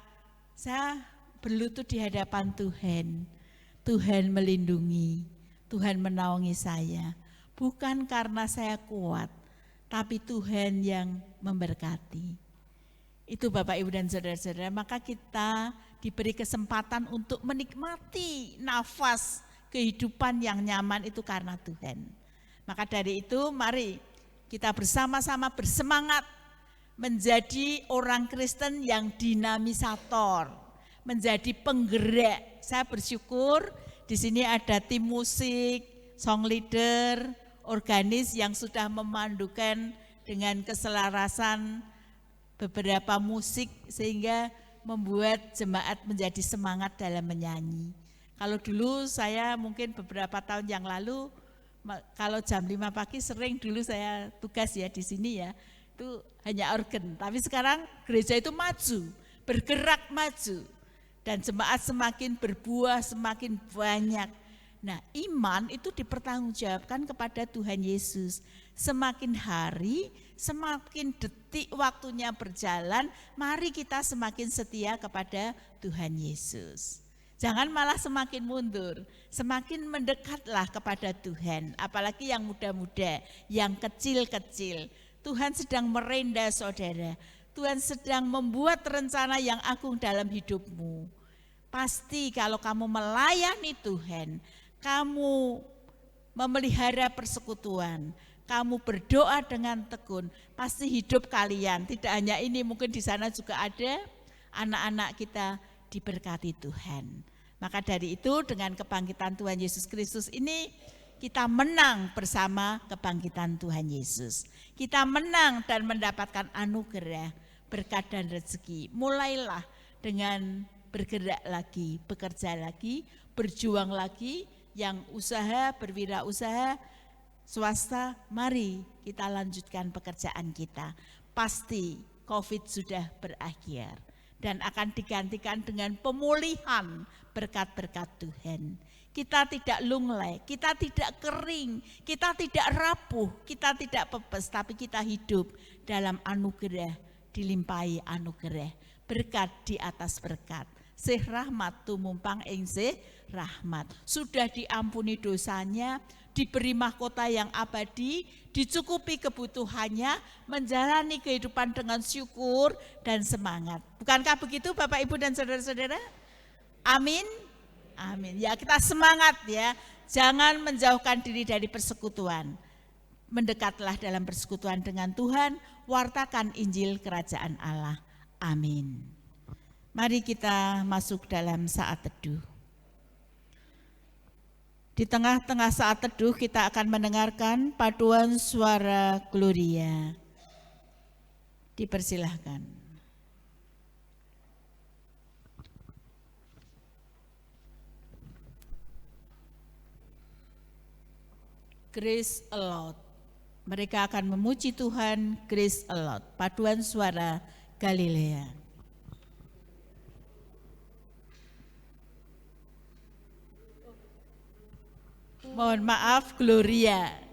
saya berlutut di hadapan Tuhan. Tuhan melindungi, Tuhan menaungi saya. Bukan karena saya kuat, tapi Tuhan yang memberkati. Itu Bapak, Ibu, dan saudara-saudara, maka kita diberi kesempatan untuk menikmati nafas kehidupan yang nyaman itu karena Tuhan. Maka dari itu mari kita bersama-sama bersemangat menjadi orang Kristen yang dinamisator, menjadi penggerak. Saya bersyukur di sini ada tim musik, song leader, organis yang sudah memandukan dengan keselarasan beberapa musik sehingga membuat jemaat menjadi semangat dalam menyanyi. Kalau dulu saya mungkin beberapa tahun yang lalu, kalau jam 5 pagi sering dulu saya tugas ya di sini ya, itu hanya organ. Tapi sekarang gereja itu maju, bergerak maju. Dan jemaat semakin berbuah, semakin banyak. Nah, iman itu dipertanggungjawabkan kepada Tuhan Yesus. Semakin hari, semakin detik waktunya berjalan, mari kita semakin setia kepada Tuhan Yesus. Jangan malah semakin mundur, semakin mendekatlah kepada Tuhan. Apalagi yang muda-muda, yang kecil-kecil. Tuhan sedang merendah saudara. Tuhan sedang membuat rencana yang agung dalam hidupmu. Pasti kalau kamu melayani Tuhan, kamu memelihara persekutuan, kamu berdoa dengan tekun, pasti hidup kalian, tidak hanya ini, mungkin di sana juga ada anak-anak kita diberkati Tuhan. Maka dari itu dengan kebangkitan Tuhan Yesus Kristus ini, kita menang bersama kebangkitan Tuhan Yesus. Kita menang dan mendapatkan anugerah, berkat dan rezeki. Mulailah dengan bergerak lagi, bekerja lagi, berjuang lagi. Yang usaha, berwirausaha, swasta, mari kita lanjutkan pekerjaan kita. Pasti COVID sudah berakhir dan akan digantikan dengan pemulihan berkat-berkat Tuhan. Kita tidak lunglai, kita tidak kering, kita tidak rapuh, kita tidak pepes, tapi kita hidup dalam anugerah, dilimpahi anugerah, berkat di atas berkat. Sih rahmat tumumpang ing sih rahmat. Sudah diampuni dosanya, diberi mahkota yang abadi, dicukupi kebutuhannya, menjalani kehidupan dengan syukur dan semangat. Bukankah begitu Bapak Ibu dan saudara-saudara? Amin. Amin. Ya, kita semangat ya. Jangan menjauhkan diri dari persekutuan. Mendekatlah dalam persekutuan dengan Tuhan, wartakan Injil Kerajaan Allah. Amin. Mari kita masuk dalam saat teduh. Di tengah-tengah saat teduh kita akan mendengarkan paduan suara Gloria. Dipersilahkan. Grace a lot. Mereka akan memuji Tuhan, Grace a lot. Paduan suara Galilea. Mohon maaf, Gloria.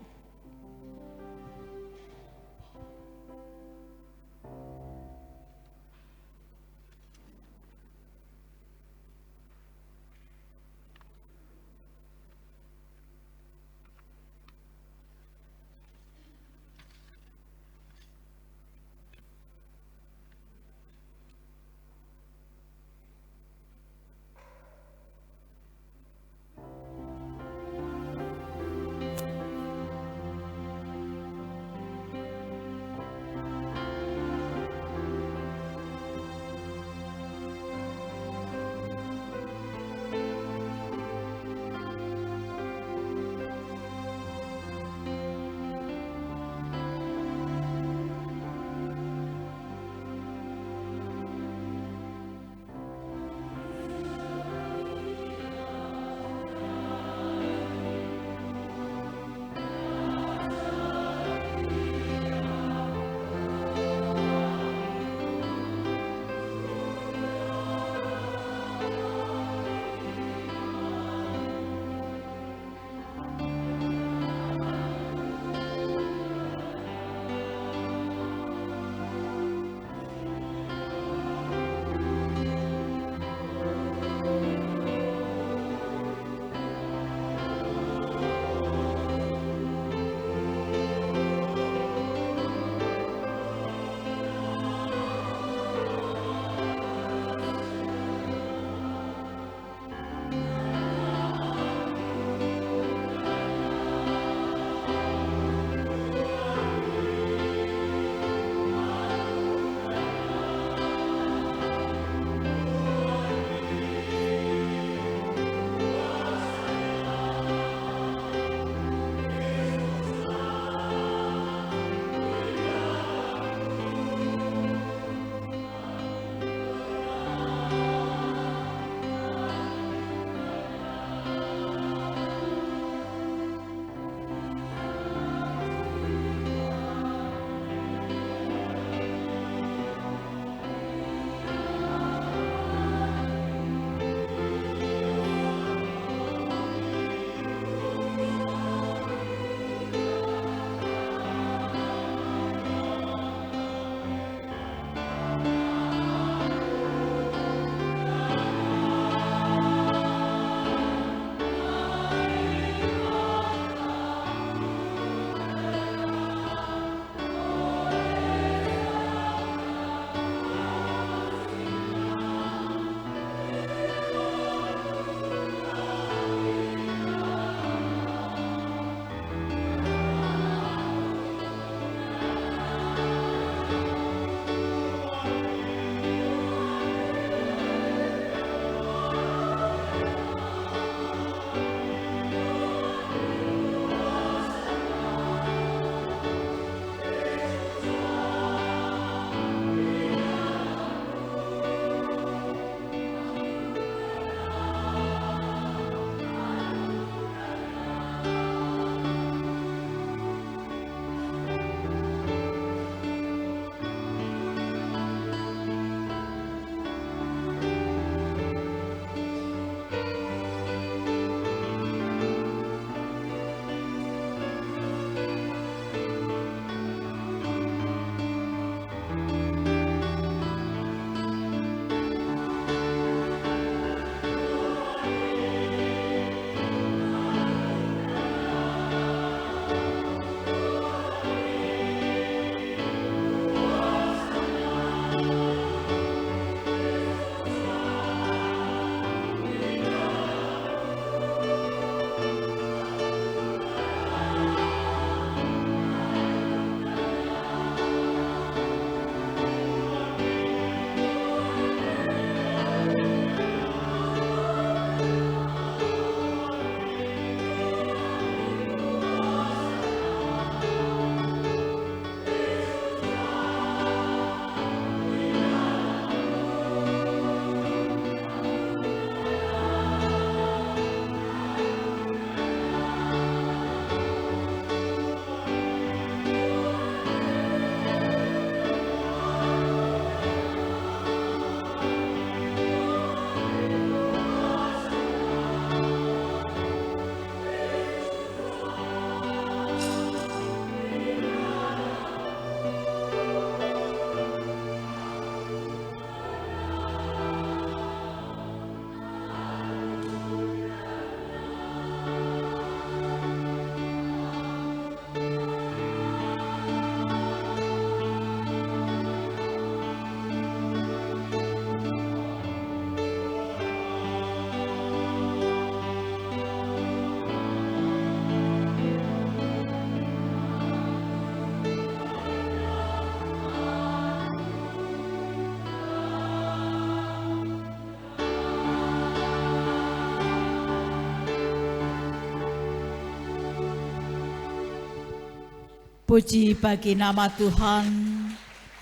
Puji bagi nama Tuhan,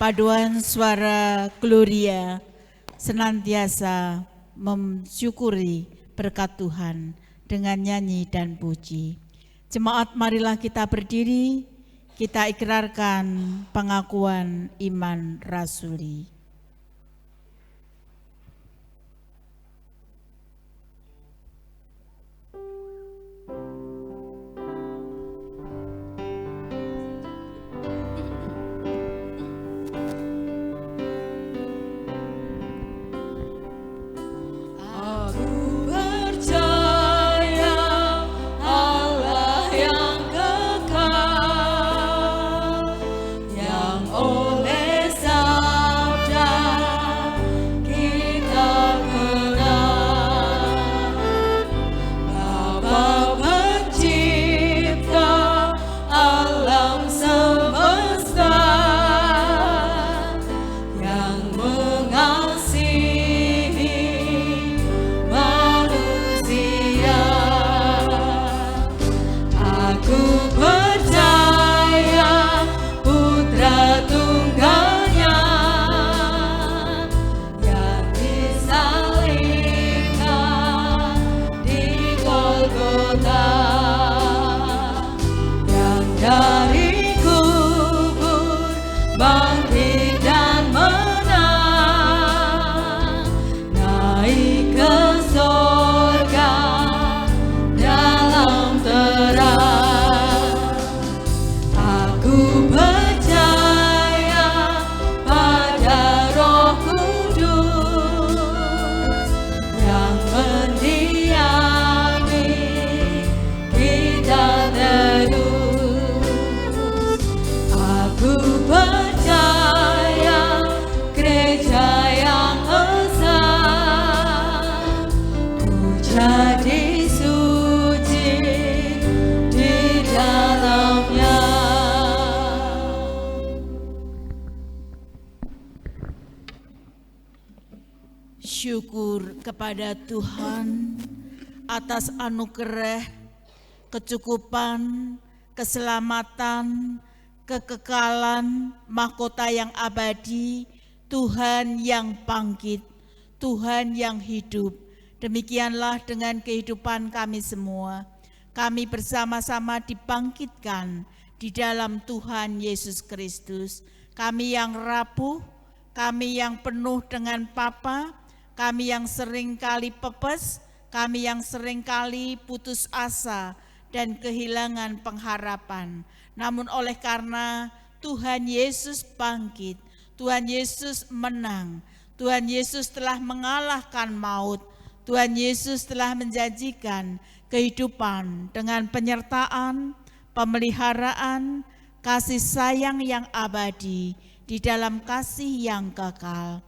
paduan suara Gloria senantiasa mensyukuri berkat Tuhan dengan nyanyi dan puji. Jemaat, marilah kita berdiri, kita ikrarkan pengakuan iman rasuli. Syukur kepada Tuhan atas anugerah, kecukupan, keselamatan, kekekalan, mahkota yang abadi, Tuhan yang bangkit, Tuhan yang hidup. Demikianlah dengan kehidupan kami semua. Kami bersama-sama dibangkitkan di dalam Tuhan Yesus Kristus. Kami yang rapuh, kami yang penuh dengan papa, kami yang seringkali pepes, kami yang seringkali putus asa dan kehilangan pengharapan. Namun oleh karena Tuhan Yesus bangkit, Tuhan Yesus menang, Tuhan Yesus telah mengalahkan maut, Tuhan Yesus telah menjanjikan kehidupan dengan penyertaan, pemeliharaan, kasih sayang yang abadi di dalam kasih yang kekal.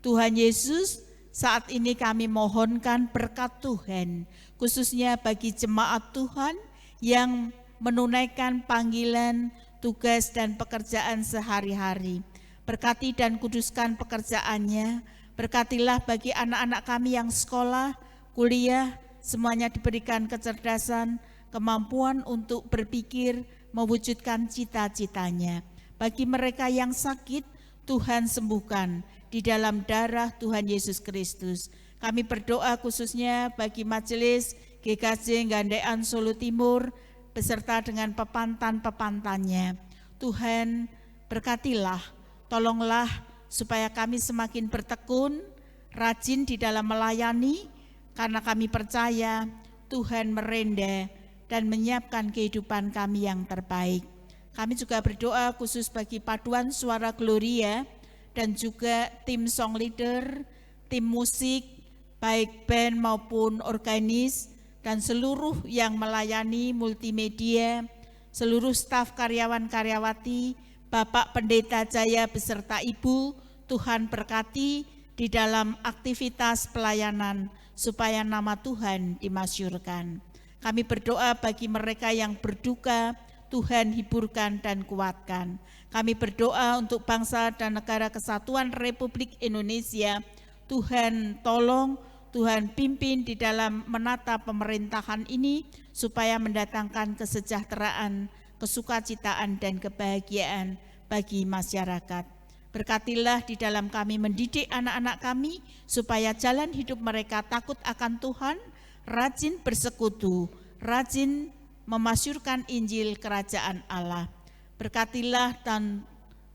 Tuhan Yesus, saat ini kami mohonkan berkat Tuhan, khususnya bagi jemaat Tuhan yang menunaikan panggilan, tugas dan pekerjaan sehari-hari. Berkati dan kuduskan pekerjaannya, berkatilah bagi anak-anak kami yang sekolah, kuliah, semuanya diberikan kecerdasan, kemampuan untuk berpikir, mewujudkan cita-citanya. Bagi mereka yang sakit, Tuhan sembuhkan di dalam darah Tuhan Yesus Kristus. Kami berdoa khususnya bagi Majelis GKJ Gandean Solo Timur beserta dengan pepantan-pepantannya. Tuhan berkatilah, tolonglah supaya kami semakin bertekun, rajin di dalam melayani, karena kami percaya Tuhan merenda dan menyiapkan kehidupan kami yang terbaik. Kami juga berdoa khusus bagi paduan suara Gloria dan juga tim song leader, tim musik, baik band maupun organis, dan seluruh yang melayani multimedia, seluruh staf karyawan-karyawati, Bapak Pendeta Jaya beserta Ibu, Tuhan berkati di dalam aktivitas pelayanan supaya nama Tuhan dimasyurkan. Kami berdoa bagi mereka yang berduka, Tuhan hiburkan dan kuatkan. Kami berdoa untuk bangsa dan negara kesatuan Republik Indonesia. Tuhan tolong, Tuhan pimpin di dalam menata pemerintahan ini supaya mendatangkan kesejahteraan, kesukacitaan dan kebahagiaan bagi masyarakat. Berkatilah di dalam kami mendidik anak-anak kami supaya jalan hidup mereka takut akan Tuhan, rajin bersekutu, rajin memasyurkan Injil Kerajaan Allah. Berkatilah dan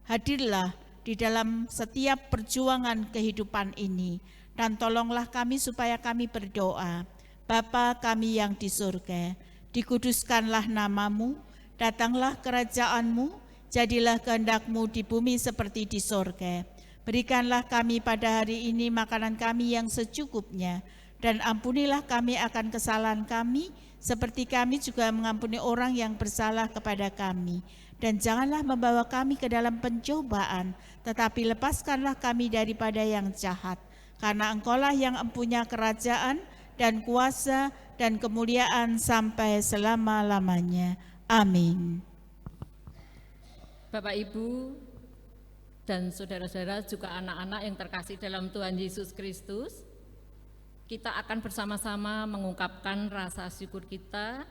hadirlah di dalam setiap perjuangan kehidupan ini, dan tolonglah kami supaya kami berdoa. Bapa kami yang di surga, dikuduskanlah namamu, datanglah kerajaanmu, jadilah kehendak-Mu di bumi seperti di surga. Berikanlah kami pada hari ini makanan kami yang secukupnya, dan ampunilah kami akan kesalahan kami, seperti kami juga mengampuni orang yang bersalah kepada kami. Dan janganlah membawa kami ke dalam pencobaan, tetapi lepaskanlah kami daripada yang jahat. Karena Engkaulah yang empunya kerajaan dan kuasa dan kemuliaan sampai selama-lamanya. Amin. Bapak, Ibu, dan saudara-saudara juga anak-anak yang terkasih dalam Tuhan Yesus Kristus, kita akan bersama-sama mengungkapkan rasa syukur kita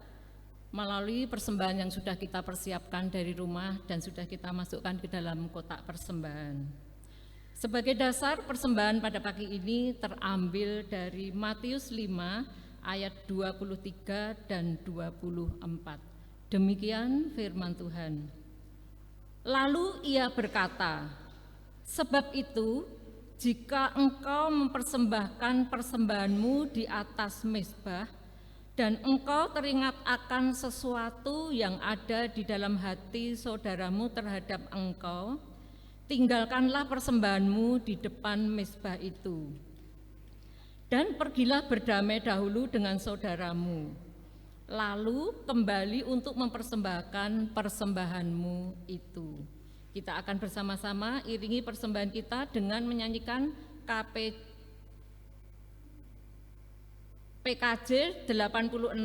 melalui persembahan yang sudah kita persiapkan dari rumah dan sudah kita masukkan ke dalam kotak persembahan. Sebagai dasar persembahan pada pagi ini terambil dari Matius 5 ayat 23 dan 24. Demikian firman Tuhan. Lalu ia berkata, sebab itu jika engkau mempersembahkan persembahanmu di atas mezbah dan engkau teringat akan sesuatu yang ada di dalam hati saudaramu terhadap engkau, tinggalkanlah persembahanmu di depan mezbah itu. Dan pergilah berdamai dahulu dengan saudaramu, lalu kembali untuk mempersembahkan persembahanmu itu. Kita akan bersama-sama iringi persembahan kita dengan menyanyikan PKJ 86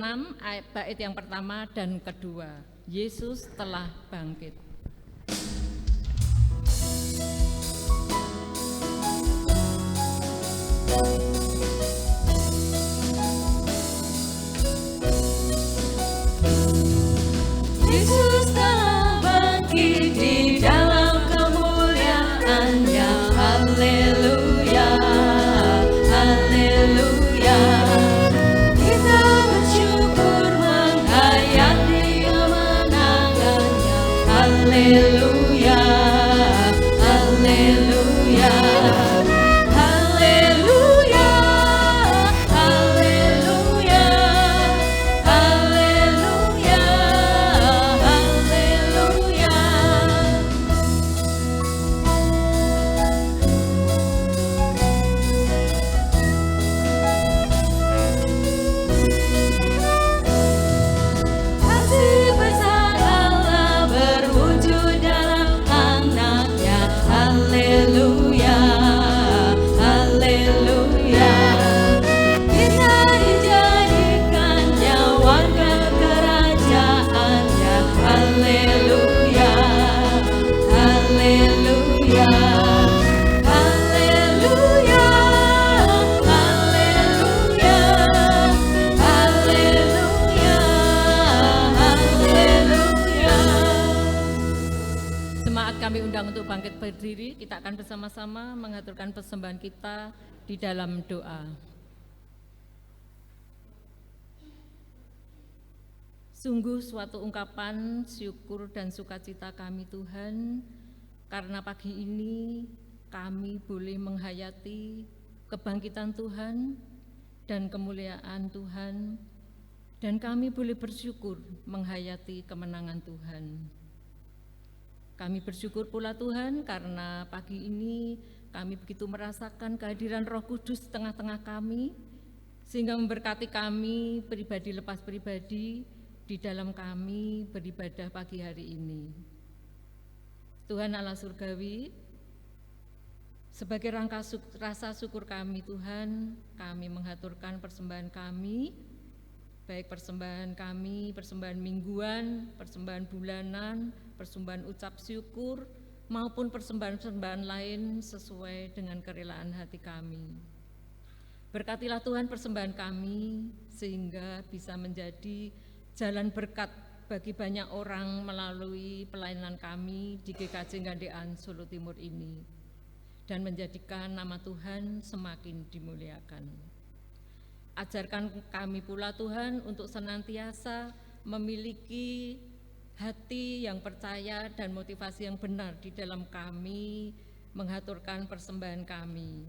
bait yang pertama dan kedua. Yesus telah bangkit. Yesus telah bangkit di dalam kemuliaan-Nya. Haleluya, haleluya. Kita bersyukur menghayati kemenangan-Nya. Haleluya, haleluya. Haleluya, haleluya. Haleluya, haleluya. Kasih besar Allah berwujud dalam anaknya. Haleluya, haleluya. Kita dijadikannya warga kerajaannya. Haleluya, haleluya. Haleluya, haleluya. Haleluya, haleluya. Jemaat kami undang untuk bangkit berdiri, kita akan bersama-sama mengaturkan persembahan kita di dalam doa. Sungguh suatu ungkapan syukur dan sukacita kami Tuhan, karena pagi ini kami boleh menghayati kebangkitan Tuhan dan kemuliaan Tuhan, dan kami boleh bersyukur menghayati kemenangan Tuhan. Kami bersyukur pula Tuhan karena pagi ini kami begitu merasakan kehadiran Roh Kudus di tengah-tengah kami, sehingga memberkati kami pribadi lepas pribadi di dalam kami beribadah pagi hari ini. Tuhan Allah Surgawi, sebagai rasa syukur kami Tuhan, kami menghaturkan persembahan kami, baik persembahan kami, persembahan mingguan, persembahan bulanan, persembahan ucap syukur, maupun persembahan-persembahan lain sesuai dengan kerelaan hati kami. Berkatilah Tuhan persembahan kami, sehingga bisa menjadi jalan berkat bagi banyak orang melalui pelayanan kami di GKJ Gandean Solo Timur ini, dan menjadikan nama Tuhan semakin dimuliakan. Ajarkan kami pula Tuhan untuk senantiasa memiliki hati yang percaya dan motivasi yang benar di dalam kami mengaturkan persembahan kami.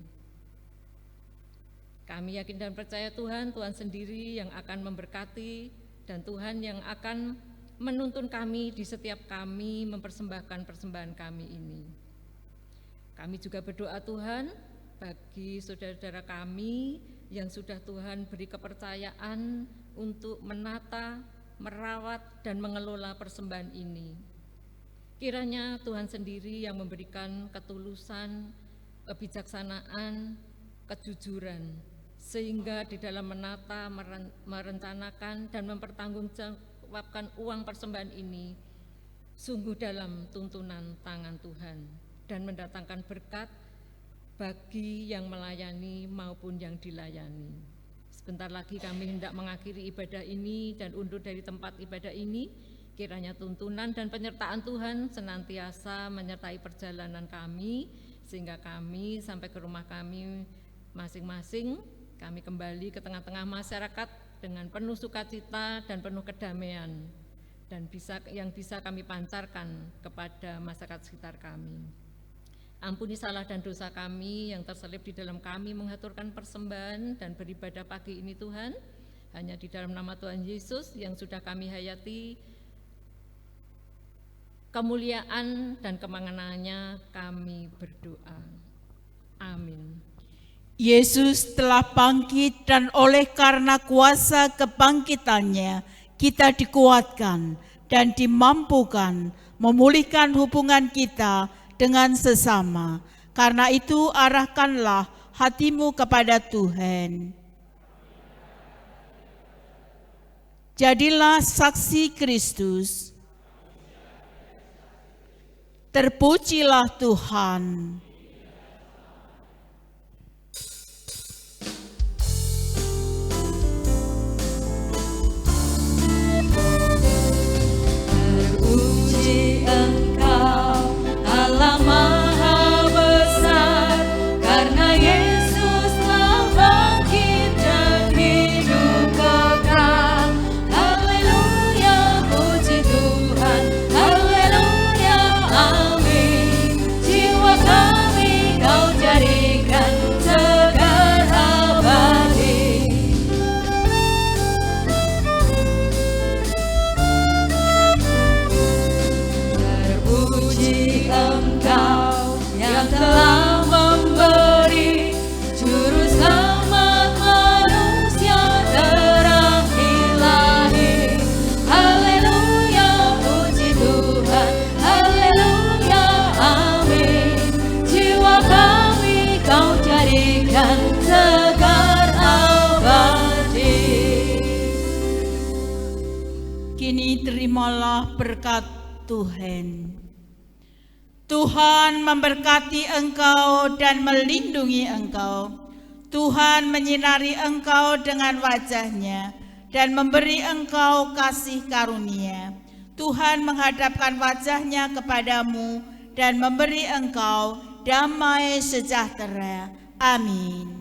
Kami yakin dan percaya Tuhan sendiri yang akan memberkati dan Tuhan yang akan menuntun kami di setiap kami mempersembahkan persembahan kami ini. Kami juga berdoa Tuhan bagi saudara-saudara kami yang sudah Tuhan beri kepercayaan untuk menata, merawat, dan mengelola persembahan ini. Kiranya Tuhan sendiri yang memberikan ketulusan, kebijaksanaan, kejujuran, sehingga di dalam menata, merencanakan, dan mempertanggungjawabkan uang persembahan ini sungguh dalam tuntunan tangan Tuhan dan mendatangkan berkat bagi yang melayani maupun yang dilayani. Sebentar lagi kami hendak mengakhiri ibadah ini dan undur dari tempat ibadah ini. Kiranya tuntunan dan penyertaan Tuhan senantiasa menyertai perjalanan kami, sehingga kami sampai ke rumah kami masing-masing. Kami kembali ke tengah-tengah masyarakat dengan penuh sukacita dan penuh kedamaian, dan yang bisa kami pancarkan kepada masyarakat sekitar kami. Ampuni salah dan dosa kami yang terselip di dalam kami mengaturkan persembahan dan beribadah pagi ini Tuhan. Hanya di dalam nama Tuhan Yesus yang sudah kami hayati, kemuliaan dan kemenangannya kami berdoa. Amin. Yesus telah bangkit dan oleh karena kuasa kebangkitannya kita dikuatkan dan dimampukan memulihkan hubungan kita dengan sesama. Karena itu arahkanlah hatimu kepada Tuhan. Jadilah saksi Kristus. Terpujilah Tuhan. Allah Maha Besar, karena Yesus telah bangkit dan hidup kekal. Haleluya, puji Tuhan, haleluya, amin. Jiwa kami Kau jadikan segar abadi. Terpuji Engkau yang telah memberi juru selamat manusia terang ilahi. Haleluya, puji Tuhan, haleluya, amin. Jiwa kami Kau jadikan segar abadi. Kini terimalah berkat Tuhan. Tuhan memberkati engkau dan melindungi engkau. Tuhan menyinari engkau dengan wajah-Nya dan memberi engkau kasih karunia. Tuhan menghadapkan wajah-Nya kepadamu dan memberi engkau damai sejahtera. Amin.